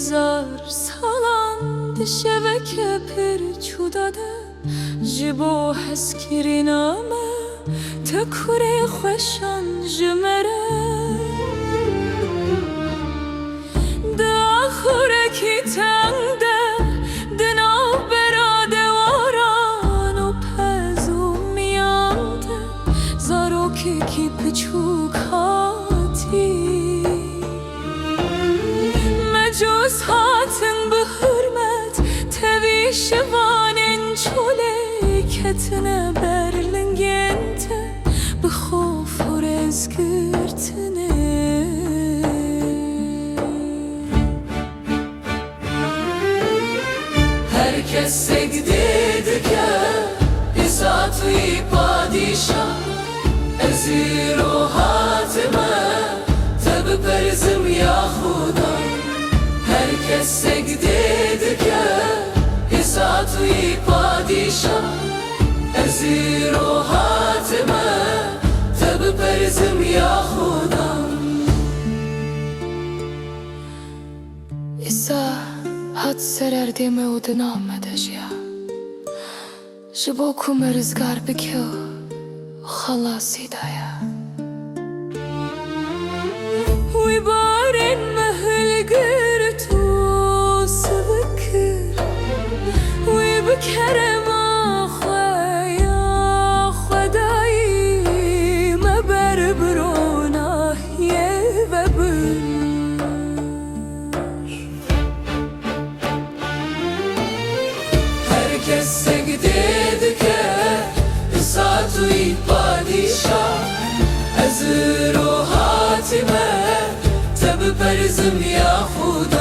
هزار سالان دشوک پر چوداده جبو حس کرینامه تکوره خوشان جمره داخوره کی تنده دنا براده واران و پزو میانده زاروکی کی پچوک هاتی مجوز هاتن به حرمت توی شوانن چوله کتنه برلنگنته به خوف و رزگرتنه herkes segdede ke İsatı padişah ezir o hatime tabi perzim ya Huda herkes segdede ke İsatı padişah ezir o hatime tabi perzim ya Huda İsa حد سرردی مود نامدش یا جبو کو مرزگار بکیو خلاصی دایا وی بارن مهل گرتو سبکر وی بکرم آخویا خدایی مبر برونا یه وبر herkes segdede ke İsatı padişah ezir o hatime tabi perzim ya Huda